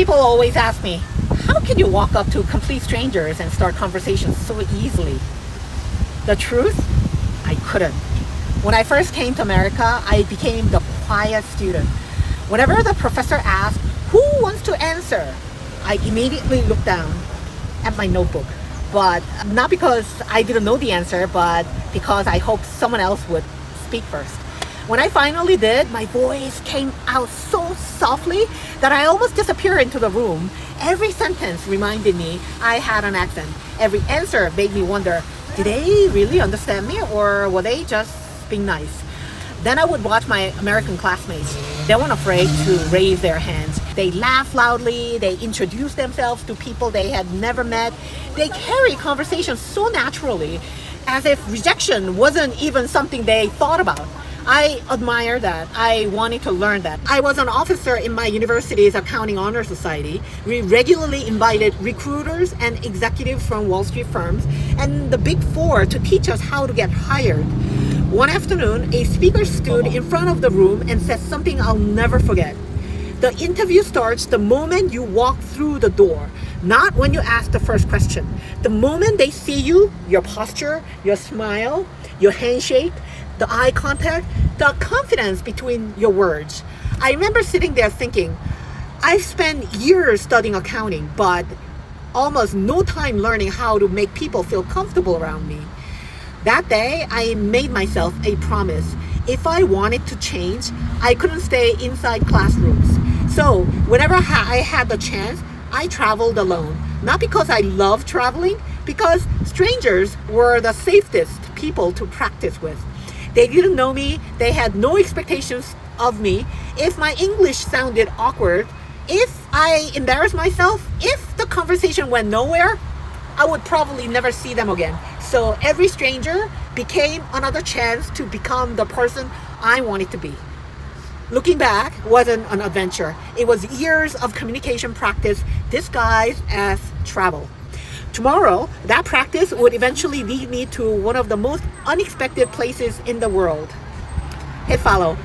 People always ask me, how can you walk up to complete strangers and start conversations so easily? The truth, I couldn't. When I first came to America, I became the quiet student. Whenever the professor asked, who wants to answer? I immediately looked down at my notebook. But not because I didn't know the answer, but because I hoped someone else would speak first. When I finally did, my voice came out so softly that I almost disappeared into the room. Every sentence reminded me I had an accent. Every answer made me wonder, did they really understand me or were they just being nice? Then I would watch my American classmates. They weren't afraid to raise their hands. They laughed loudly. They introduced themselves to people they had never met. They carried conversations so naturally, as if rejection wasn't even something they thought about. I admire that. I wanted to learn that. I was an officer in my university's accounting honor society. We regularly invited recruiters and executives from Wall Street firms and the Big Four to teach us how to get hired. One afternoon, a speaker stood in front of the room and said something I'll never forget. The interview starts the moment you walk through the door, not when you ask the first question. The moment they see you, your posture, your smile, your handshake, the eye contact, the confidence between your words. I remember sitting there thinking, I've spent years studying accounting, but almost no time learning how to make people feel comfortable around me. That day, I made myself a promise. If I wanted to change, I couldn't stay inside classrooms. So whenever I had the chance, I traveled alone. Not because I love traveling, because strangers were the safest people to practice with. They didn't know me. They had no expectations of me. If my English sounded awkward, if I embarrassed myself, if the conversation went nowhere, I would probably never see them again. So every stranger became another chance to become the person I wanted to be. Looking back wasn't an adventure. It was years of communication practice disguised as travel. Tomorrow, that practice would eventually lead me to one of the most unexpected places in the world. Hit follow.